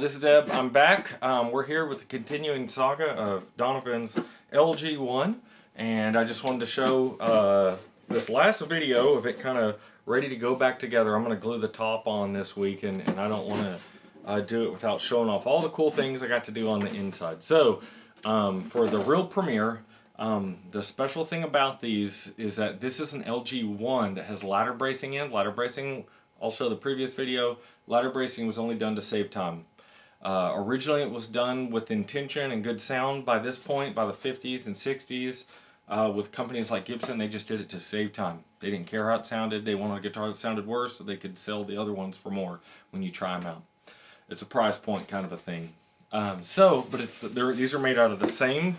This is Deb. I'm back. We're here with the continuing saga of Donovan's LG-1, and I just wanted to show this last video of it kind of ready to go back together. I'm going to glue the top on this week, and I don't want to do it without showing off all the cool things I got to do on the inside. So, for the real premiere, the special thing about these is that this is an LG-1 that has ladder bracing in. Ladder bracing, I'll show the previous video. Ladder bracing was only done to save time. Originally it was done with intention and good sound by this point, by the 50s and 60s. With companies like Gibson, they just did it to save time. They didn't care how it sounded. They wanted a guitar that sounded worse so they could sell the other ones for more when you try them out. It's a price point kind of a thing. But these are made out of the same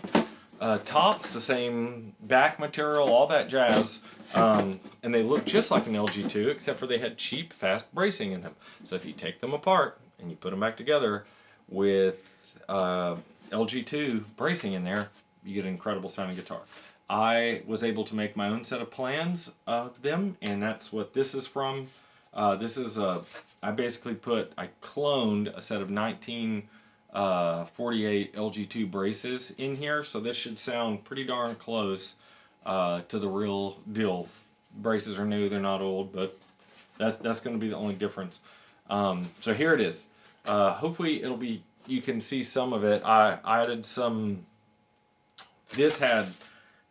tops, the same back material, all that jazz. And they look just like an LG2, except for they had cheap, fast bracing in them. So if you take them apart and you put them back together with LG2 bracing in there, you get an incredible sounding guitar. I was able to make my own set of plans of them, and that's what this is from. I cloned a set of 1948 LG2 braces in here, so this should sound pretty darn close to the real deal. Braces are new, they're not old, but that's going to be the only difference. So here it is. Hopefully you can see some of it. I added some. This had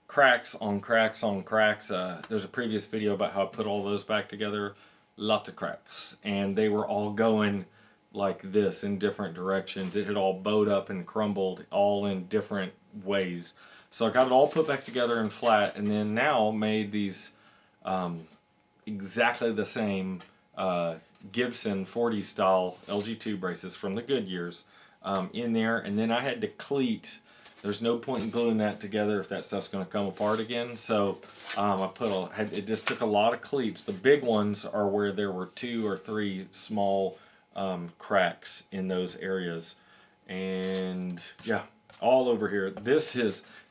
cracks on cracks on cracks. There's a previous video about how I put all those back together. Lots of cracks, and they were all going like this in different directions. It had all bowed up and crumbled all in different ways. So I got it all put back together and flat, and then now made these exactly the same Gibson 40 style LG2 braces from the good years in there, and then I had to cleat. There's no point in gluing that together if that stuff's going to come apart again. So it just took a lot of cleats. The big ones are where there were 2 or 3 small cracks in those areas, and yeah, all over here. This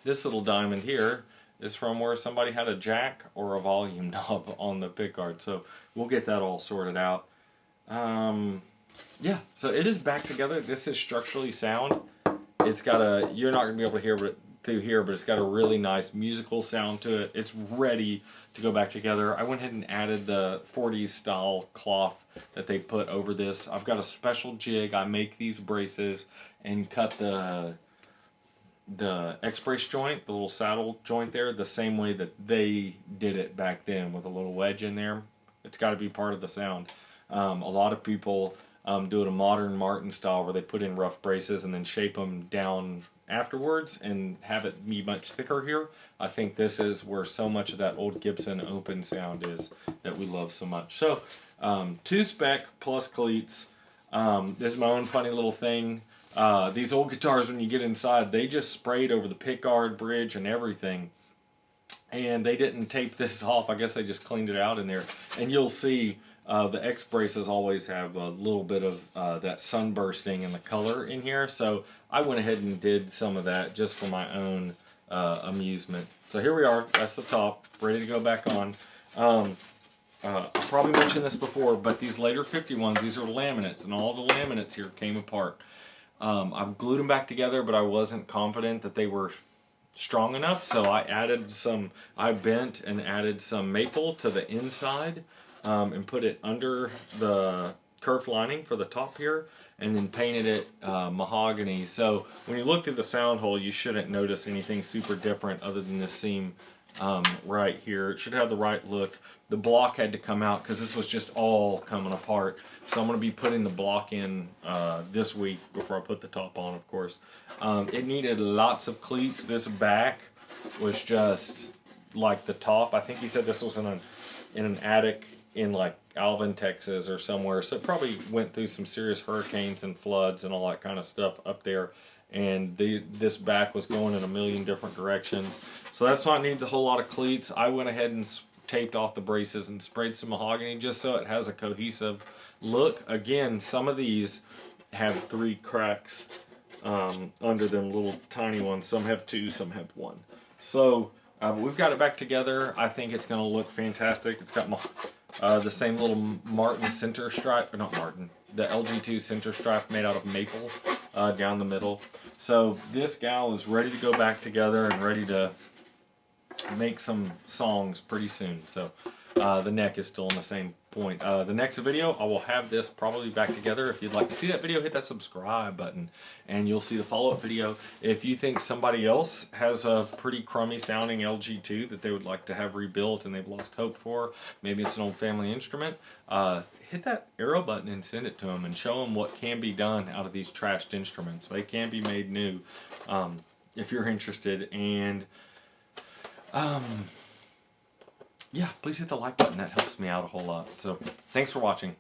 little diamond here is from where somebody had a jack or a volume knob on the pickguard. So we'll get that all sorted out. Yeah, so it is back together. This is structurally sound. It's got you're not going to be able to hear it through here, but it's got a really nice musical sound to it. It's ready to go back together. I went ahead and added the 40s style cloth that they put over this. I've got a special jig. I make these braces and cut the X-brace joint, the little saddle joint there, the same way that they did it back then with a little wedge in there. It's got to be part of the sound. A lot of people do it a modern Martin style where they put in rough braces and then shape them down afterwards and have it be much thicker here. I think this is where so much of that old Gibson open sound is that we love so much. So 2 spec plus cleats. This is my own funny little thing. These old guitars, when you get inside, they just sprayed over the pickguard, bridge, and everything. And they didn't tape this off. I guess they just cleaned it out in there. And you'll see the X braces always have a little bit of that sunbursting in the color in here. So I went ahead and did some of that just for my own amusement. So here we are. That's the top, ready to go back on. I probably mentioned this before, but these later 51s, these are laminates, and all the laminates here came apart. I've glued them back together, but I wasn't confident that they were strong enough, so I bent and added some maple to the inside and put it under the curved lining for the top here, and then painted it mahogany. So when you look through the sound hole, you shouldn't notice anything super different other than the seam right here. It should have the right look. The block had to come out because this was just all coming apart. So I'm going to be putting the block in this week before I put the top on, of course. It needed lots of cleats. This back was just like the top. I think he said this was in an attic in like Alvin, Texas or somewhere. So it probably went through some serious hurricanes and floods and all that kind of stuff up there. And this back was going in a million different directions. So that's why it needs a whole lot of cleats. I went ahead and taped off the braces and sprayed some mahogany just so it has a cohesive look. Again, some of these have 3 cracks under them, little tiny ones. Some have 2, some have 1. So we've got it back together. I think it's going to look fantastic. It's got The same little Martin center stripe, or not Martin, the LG-2 center stripe made out of maple down the middle. So this gal is ready to go back together and ready to make some songs pretty soon. So the neck is still on the same point. The next video, I will have this probably back together. If you'd like to see that video, hit that subscribe button and you'll see the follow-up video. If you think somebody else has a pretty crummy sounding LG2 that they would like to have rebuilt and they've lost hope for, maybe it's an old family instrument, hit that arrow button and send it to them and show them what can be done out of these trashed instruments. They can be made new if you're interested. And yeah, please hit the like button. That helps me out a whole lot. So thanks for watching.